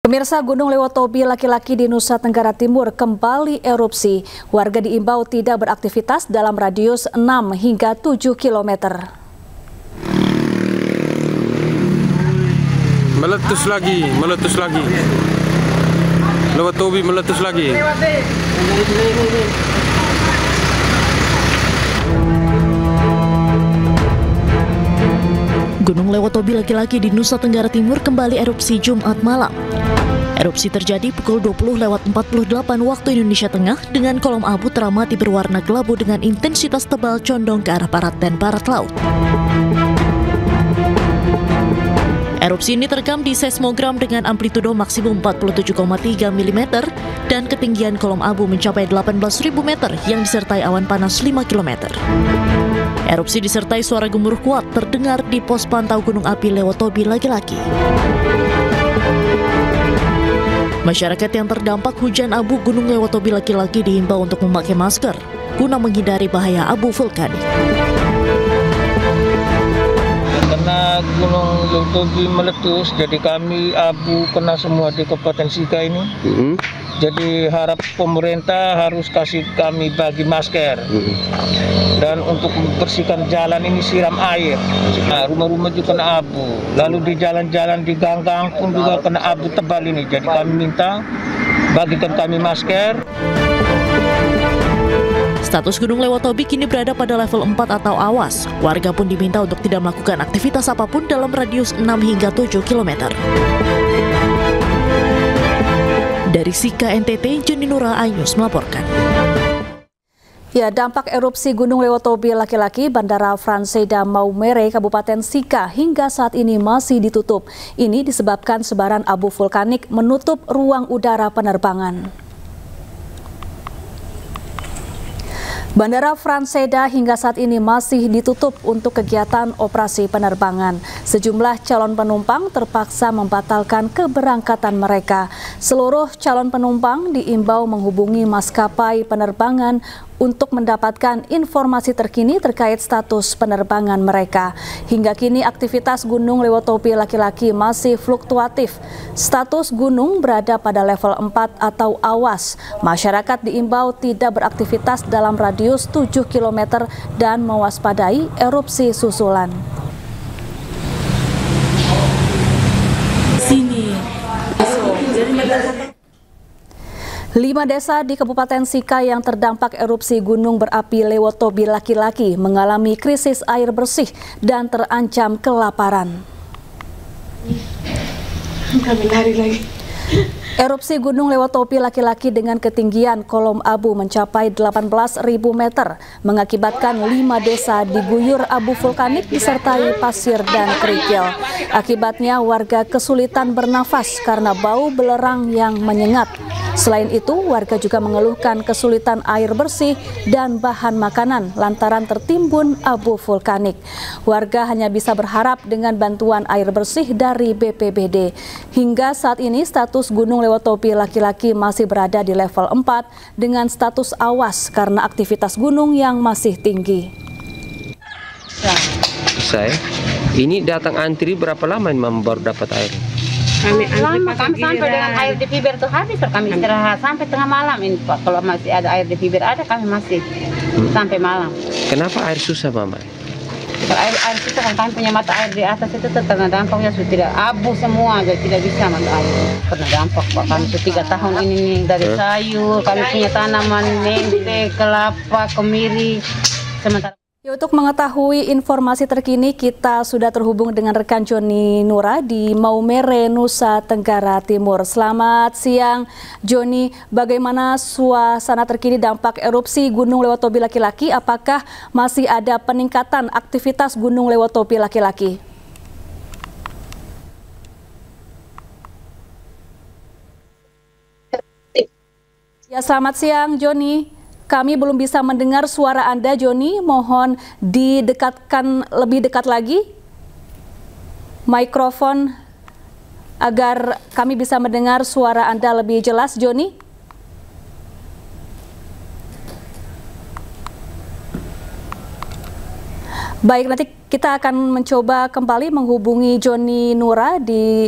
Pemirsa, Gunung Lewotobi laki-laki di Nusa Tenggara Timur kembali erupsi. Warga diimbau tidak beraktivitas dalam radius 6 hingga 7 km. Meletus lagi. Lewotobi meletus lagi. Gunung Lewotobi laki-laki di Nusa Tenggara Timur kembali erupsi Jumat malam. Erupsi terjadi pukul 20.48 waktu Indonesia Tengah dengan kolom abu teramati berwarna kelabu dengan intensitas tebal condong ke arah barat dan barat laut. Erupsi ini terekam di seismogram dengan amplitudo maksimum 47,3 mm dan ketinggian kolom abu mencapai 18.000 meter yang disertai awan panas 5 km. Erupsi disertai suara gemuruh kuat terdengar di pos pantau Gunung Api Lewotobi laki-laki. Masyarakat yang terdampak hujan abu Gunung Lewotobi laki-laki diimbau untuk memakai masker guna menghindari bahaya abu vulkanik. Karena Gunung Lewotobi meletus, jadi kami abu kena semua di Kabupaten Sika ini. Jadi harap pemerintah harus kasih kami bagi masker. Dan untuk membersihkan jalan ini siram air. Nah, rumah-rumah juga kena abu. Lalu di jalan-jalan di gang-gang pun juga kena abu tebal ini. Jadi kami minta bagikan kami masker. Status Gunung Lewotobi kini berada pada level 4 atau awas. Warga pun diminta untuk tidak melakukan aktivitas apapun dalam radius 6 hingga 7 km. Dari Sika NTT, Joni Nura, iNews melaporkan. Ya, dampak erupsi Gunung Lewotobi laki-laki Bandara Franseda Maumere, Kabupaten Sika hingga saat ini masih ditutup. Ini disebabkan sebaran abu vulkanik menutup ruang udara penerbangan. Bandara Franseda hingga saat ini masih ditutup untuk kegiatan operasi penerbangan. Sejumlah calon penumpang terpaksa membatalkan keberangkatan mereka. Seluruh calon penumpang diimbau menghubungi maskapai penerbangan untuk mendapatkan informasi terkini terkait status penerbangan mereka. Hingga kini aktivitas Gunung Lewotobi laki-laki masih fluktuatif. Status gunung berada pada level 4 atau awas. Masyarakat diimbau tidak beraktivitas dalam radius 7 km dan mewaspadai erupsi susulan. Sini. 5 desa di Kabupaten Sika yang terdampak erupsi gunung berapi Lewotobi laki-laki mengalami krisis air bersih dan terancam kelaparan. Erupsi Gunung Lewotobi laki-laki dengan ketinggian kolom abu mencapai 18.000 meter mengakibatkan 5 desa diguyur abu vulkanik disertai pasir dan kerikil. Akibatnya warga kesulitan bernafas karena bau belerang yang menyengat. Selain itu, warga juga mengeluhkan kesulitan air bersih dan bahan makanan lantaran tertimbun abu vulkanik. Warga hanya bisa berharap dengan bantuan air bersih dari BPBD. Hingga saat ini status Gunung Lewotobi laki-laki masih berada di level 4 dengan status awas karena aktivitas gunung yang masih tinggi. Saya ini datang antri berapa lama baru dapat air? Kami sampai dengan air di fiber itu habis, kami istirahat sampai tengah malam ini Pak. Kalau masih ada air di fiber ada, kami masih sampai malam. Kenapa air susah, Mama? Kalau air susah kan kami punya mata air di atas itu terkena dampaknya sudah tidak abu semua, jadi tidak bisa mata air. Kena dampak Pak, kami sudah 3 tahun ini nih, dari sayur, kami punya tanaman mente, kelapa, kemiri, sementara. Ya, untuk mengetahui informasi terkini kita sudah terhubung dengan rekan Joni Nura di Maumere, Nusa Tenggara Timur. Selamat siang Joni, bagaimana suasana terkini dampak erupsi Gunung Lewotobi laki-laki? Apakah masih ada peningkatan aktivitas Gunung Lewotobi laki-laki? Ya, selamat siang Joni. Kami belum bisa mendengar suara Anda, Joni. Mohon didekatkan lebih dekat lagi mikrofon agar kami bisa mendengar suara Anda lebih jelas, Joni. Baik, nanti kita akan mencoba kembali menghubungi Joni Nura di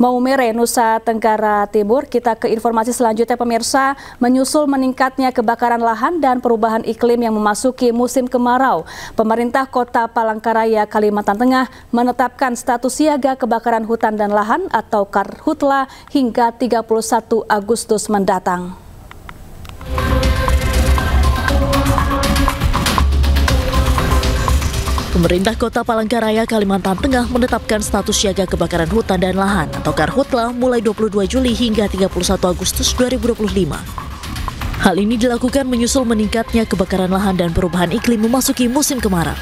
Maumere, Nusa Tenggara Timur. Kita ke informasi selanjutnya pemirsa, menyusul meningkatnya kebakaran lahan dan perubahan iklim yang memasuki musim kemarau. Pemerintah Kota Palangkaraya, Kalimantan Tengah menetapkan status siaga kebakaran hutan dan lahan atau Karhutla hingga 31 Agustus mendatang. Pemerintah Kota Palangkaraya, Kalimantan Tengah menetapkan status siaga kebakaran hutan dan lahan atau Karhutla mulai 22 Juli hingga 31 Agustus 2025. Hal ini dilakukan menyusul meningkatnya kebakaran lahan dan perubahan iklim memasuki musim kemarau.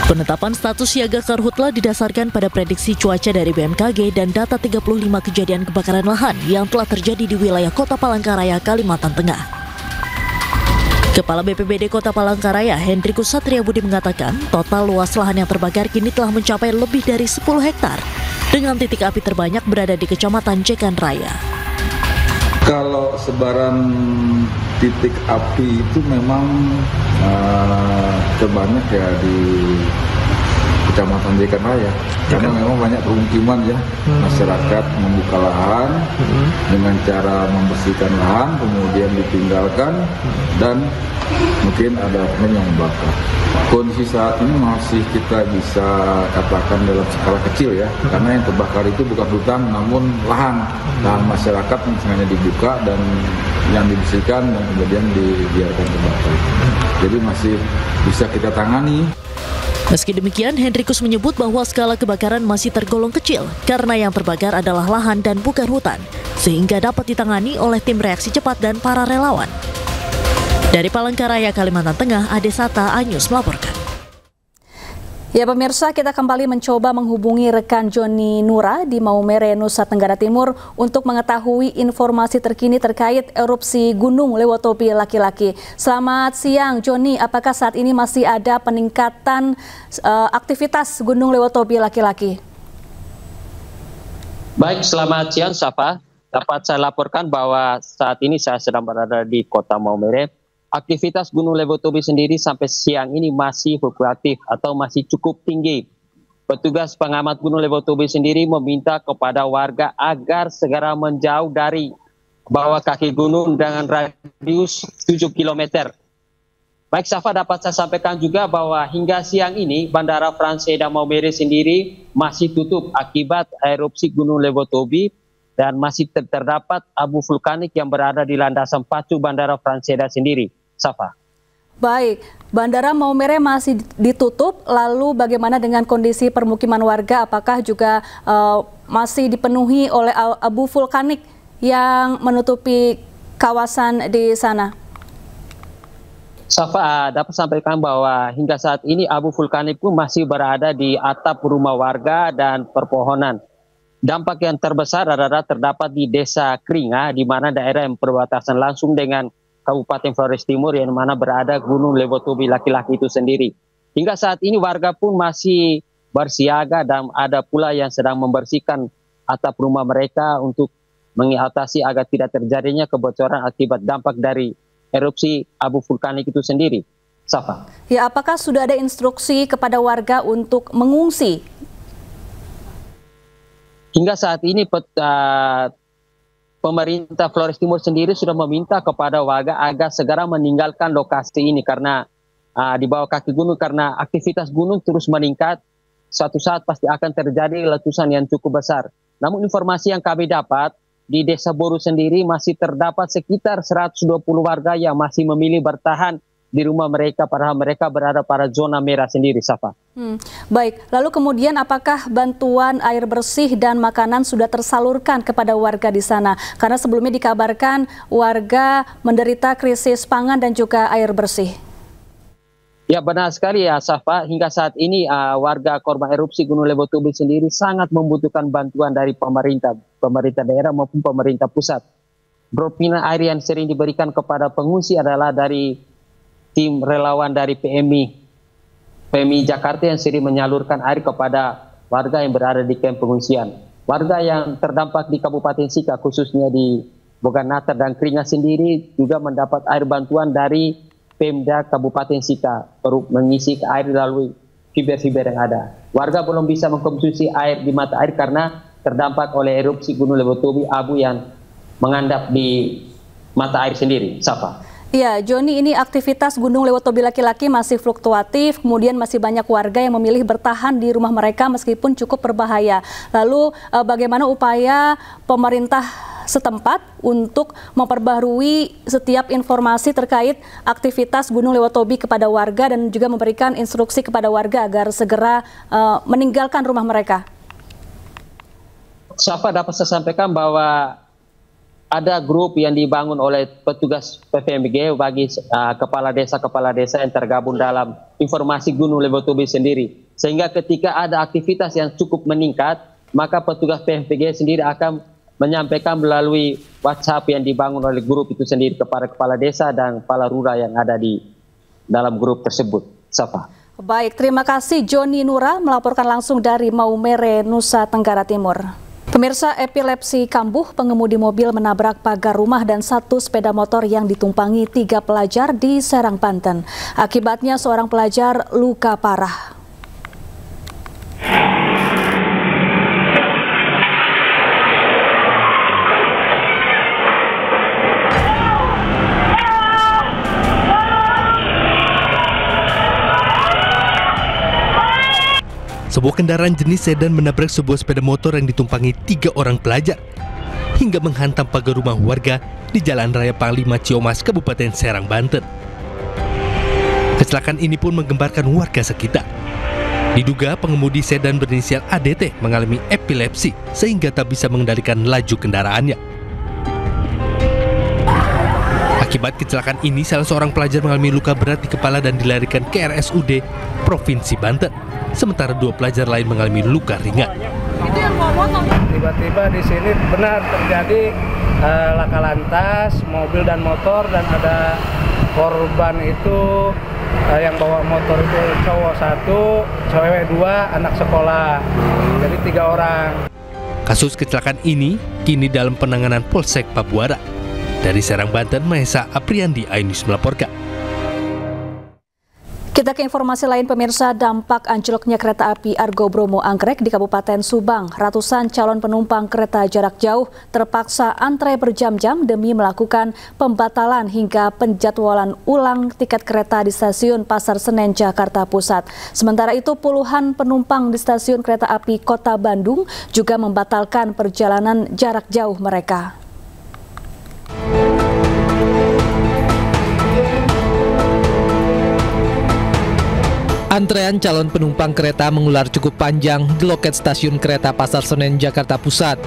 Penetapan status siaga Karhutla didasarkan pada prediksi cuaca dari BMKG dan data 35 kejadian kebakaran lahan yang telah terjadi di wilayah Kota Palangkaraya, Kalimantan Tengah. Kepala BPBD Kota Palangkaraya, Hendrikus Satriabudi mengatakan, total luas lahan yang terbakar kini telah mencapai lebih dari 10 hektar, dengan titik api terbanyak berada di Kecamatan Jekan Raya. Kalau sebaran titik api itu memang terbanyak ya di Kecamatan Jekan Raya, karena memang banyak permukiman ya, masyarakat membuka lahan dengan cara membersihkan lahan, kemudian ditinggalkan dan mungkin ada oknum yang membakar. Kondisi saat ini masih kita bisa katakan dalam skala kecil ya, karena yang terbakar itu bukan hutan namun lahan masyarakat yang sengaja dibuka dan yang dibersihkan dan kemudian dibiarkan terbakar. Jadi masih bisa kita tangani. Meski demikian, Hendrikus menyebut bahwa skala kebakaran masih tergolong kecil karena yang terbakar adalah lahan dan bukan hutan, sehingga dapat ditangani oleh tim reaksi cepat dan para relawan. Dari Palangkaraya, Kalimantan Tengah, Adesata Anyus melaporkan. Ya pemirsa, kita kembali mencoba menghubungi rekan Joni Nura di Maumere, Nusa Tenggara Timur untuk mengetahui informasi terkini terkait erupsi Gunung Lewotobi laki-laki. Selamat siang Joni, apakah saat ini masih ada peningkatan aktivitas Gunung Lewotobi laki-laki? Baik, selamat siang Safa. Dapat saya laporkan bahwa saat ini saya sedang berada di Kota Maumere. Aktivitas Gunung Lewotobi sendiri sampai siang ini masih fluktuatif atau masih cukup tinggi. Petugas pengamat Gunung Lewotobi sendiri meminta kepada warga agar segera menjauh dari bawah kaki gunung dengan radius 7 km. Baik Safa, dapat saya sampaikan juga bahwa hingga siang ini Bandara Franseda Maumere sendiri masih tutup akibat erupsi Gunung Lewotobi dan masih terdapat abu vulkanik yang berada di landasan pacu Bandara Franseda sendiri. Safa. Baik, Bandara Maumere masih ditutup, lalu bagaimana dengan kondisi permukiman warga? Apakah juga masih dipenuhi oleh abu vulkanik yang menutupi kawasan di sana? Safa, dapat sampaikan bahwa hingga saat ini abu vulkanik pun masih berada di atap rumah warga dan perpohonan. Dampak yang terbesar adalah terdapat di Desa Kringa, di mana daerah yang berbatasan langsung dengan Kabupaten Flores Timur yang mana berada Gunung Lewotobi laki-laki itu sendiri. Hingga saat ini warga pun masih bersiaga dan ada pula yang sedang membersihkan atap rumah mereka untuk mengatasi agar tidak terjadinya kebocoran akibat dampak dari erupsi abu vulkanik itu sendiri. Safa. Ya, apakah sudah ada instruksi kepada warga untuk mengungsi? Hingga saat ini pemerintah Flores Timur sendiri sudah meminta kepada warga agar segera meninggalkan lokasi ini karena di bawah kaki gunung, karena aktivitas gunung terus meningkat. Suatu saat pasti akan terjadi letusan yang cukup besar. Namun informasi yang kami dapat di Desa Boru sendiri masih terdapat sekitar 120 warga yang masih memilih bertahan di rumah mereka, padahal mereka berada pada zona merah sendiri, Safa. Baik, lalu kemudian apakah bantuan air bersih dan makanan sudah tersalurkan kepada warga di sana? Karena sebelumnya dikabarkan warga menderita krisis pangan dan juga air bersih. Ya benar sekali ya Safa, hingga saat ini warga korban erupsi Gunung Lewotobi sendiri sangat membutuhkan bantuan dari pemerintah daerah maupun pemerintah pusat. Dropinan air yang sering diberikan kepada pengungsi adalah dari tim relawan dari PMI Jakarta yang sering menyalurkan air kepada warga yang berada di kamp pengungsian. Warga yang terdampak di Kabupaten Sika, khususnya di Boganata dan Kringa sendiri juga mendapat air bantuan dari Pemda Kabupaten Sika mengisi air melalui fiber-fiber yang ada. Warga belum bisa mengkonsumsi air di mata air karena terdampak oleh erupsi Gunung Lewotobi, abu yang mengendap di mata air sendiri. Safa. Ya, Joni, ini aktivitas Gunung Lewotobi laki-laki masih fluktuatif, kemudian masih banyak warga yang memilih bertahan di rumah mereka meskipun cukup berbahaya. Lalu bagaimana upaya pemerintah setempat untuk memperbarui setiap informasi terkait aktivitas Gunung Lewotobi kepada warga dan juga memberikan instruksi kepada warga agar segera meninggalkan rumah mereka? Safa, dapat saya sampaikan bahwa ada grup yang dibangun oleh petugas PVMBG bagi kepala desa yang tergabung dalam informasi Gunung Lewotobi sendiri. Sehingga ketika ada aktivitas yang cukup meningkat, maka petugas PVMBG sendiri akan menyampaikan melalui WhatsApp yang dibangun oleh grup itu sendiri kepada kepala desa dan kepala lurah yang ada di dalam grup tersebut. Safa. Baik, terima kasih Joni Nura melaporkan langsung dari Maumere, Nusa Tenggara Timur. Pemirsa, epilepsi kambuh, pengemudi mobil menabrak pagar rumah dan satu sepeda motor yang ditumpangi 3 pelajar di Serang, Banten. Akibatnya seorang pelajar luka parah. Sebuah kendaraan jenis sedan menabrak sebuah sepeda motor yang ditumpangi 3 orang pelajar hingga menghantam pagar rumah warga di Jalan Raya Panglima Ciomas, Kabupaten Serang, Banten. Kecelakaan ini pun menggemparkan warga sekitar. Diduga pengemudi sedan berinisial ADT mengalami epilepsi sehingga tak bisa mengendalikan laju kendaraannya. Akibat kecelakaan ini, salah seorang pelajar mengalami luka berat di kepala dan dilarikan ke RSUD Provinsi Banten. Sementara 2 pelajar lain mengalami luka ringan. Tiba-tiba di sini benar terjadi laka lantas mobil dan motor, dan ada korban itu yang bawa motor itu cowok 1, cewek 2, anak sekolah. Jadi 3 orang. Kasus kecelakaan ini kini dalam penanganan Polsek Pabuara. Dari Serang, Banten, Mahesa Apriandi, iNews melaporkan. Kita ke informasi lain, pemirsa. Dampak anjloknya kereta api Argo Bromo Anggrek di Kabupaten Subang. Ratusan calon penumpang kereta jarak jauh terpaksa antre berjam-jam demi melakukan pembatalan hingga penjadwalan ulang tiket kereta di stasiun Pasar Senen, Jakarta Pusat. Sementara itu, puluhan penumpang di stasiun kereta api Kota Bandung juga membatalkan perjalanan jarak jauh mereka. Antrean calon penumpang kereta mengular cukup panjang di loket stasiun kereta Pasar Senen, Jakarta Pusat.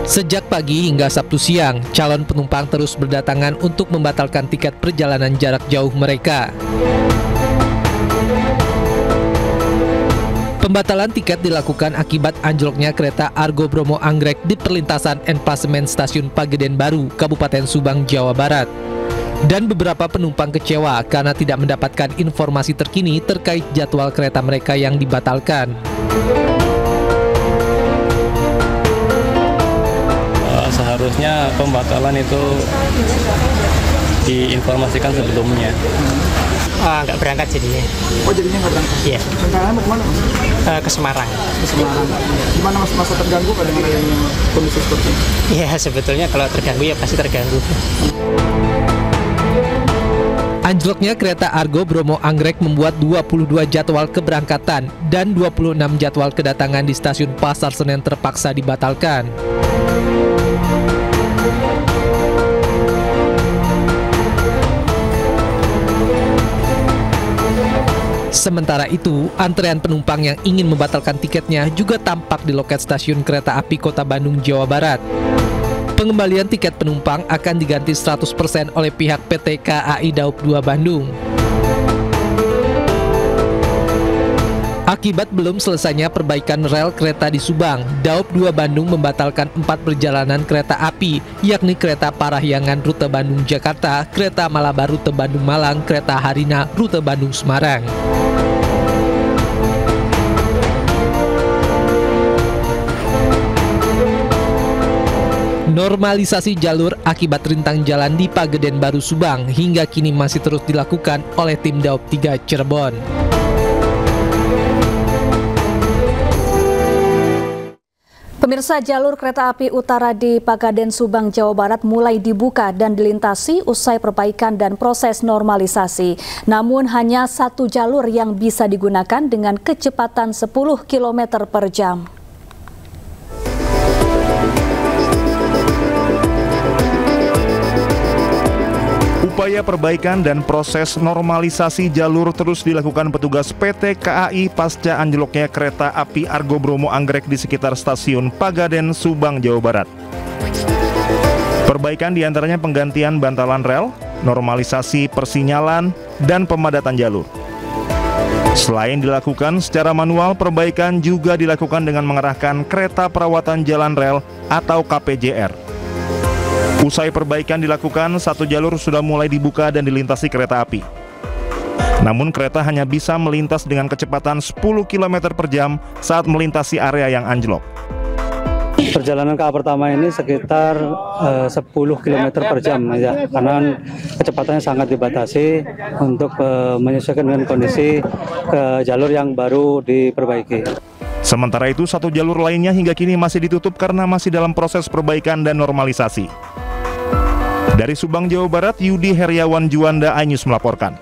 Sejak pagi hingga Sabtu siang, calon penumpang terus berdatangan untuk membatalkan tiket perjalanan jarak jauh mereka. Pembatalan tiket dilakukan akibat anjloknya kereta Argo Bromo Anggrek di perlintasan Enplasemen Stasiun Pageden Baru, Kabupaten Subang, Jawa Barat. Dan beberapa penumpang kecewa karena tidak mendapatkan informasi terkini terkait jadwal kereta mereka yang dibatalkan. Seharusnya pembatalan itu diinformasikan sebelumnya. Nggak berangkat jadinya. Oh, jadinya nggak berangkat? Iya. Rencananya mau kemana, Mas? Ke Semarang. Ke Semarang. Gimana, Mas, masa terganggu pada dengan kondisi seperti ini? Iya, sebetulnya kalau terganggu ya pasti terganggu. Anjloknya kereta Argo Bromo Anggrek membuat 22 jadwal keberangkatan dan 26 jadwal kedatangan di stasiun Pasar Senen terpaksa dibatalkan. Sementara itu, antrean penumpang yang ingin membatalkan tiketnya juga tampak di loket stasiun kereta api Kota Bandung, Jawa Barat. Pengembalian tiket penumpang akan diganti 100% oleh pihak PT KAI Daup 2 Bandung. Akibat belum selesainya perbaikan rel kereta di Subang, Daup 2 Bandung membatalkan 4 perjalanan kereta api, yakni kereta Parahyangan rute Bandung-Jakarta, kereta Malabar rute Bandung-Malang, kereta Harina rute Bandung-Semarang. Normalisasi jalur akibat rintang jalan di Pageden Baru Subang hingga kini masih terus dilakukan oleh tim Daup 3 Cirebon. Pemirsa, jalur kereta api utara di Pagaden, Subang, Jawa Barat mulai dibuka dan dilintasi usai perbaikan dan proses normalisasi. Namun hanya satu jalur yang bisa digunakan dengan kecepatan 10 km per jam. Upaya perbaikan dan proses normalisasi jalur terus dilakukan petugas PT KAI pasca anjloknya kereta api Argo Bromo Anggrek di sekitar stasiun Pagaden, Subang, Jawa Barat. Perbaikan diantaranya penggantian bantalan rel, normalisasi persinyalan, dan pemadatan jalur. Selain dilakukan secara manual, perbaikan juga dilakukan dengan mengerahkan kereta perawatan jalan rel atau KPJR. Usai perbaikan dilakukan, satu jalur sudah mulai dibuka dan dilintasi kereta api. Namun kereta hanya bisa melintas dengan kecepatan 10 km per jam saat melintasi area yang anjlok. Perjalanan KA pertama ini sekitar 10 km per jam ya, karena kecepatannya sangat dibatasi untuk menyesuaikan dengan kondisi jalur yang baru diperbaiki. Sementara itu, satu jalur lainnya hingga kini masih ditutup karena masih dalam proses perbaikan dan normalisasi. Dari Subang, Jawa Barat, Yudi Heriawan Juanda, iNews melaporkan.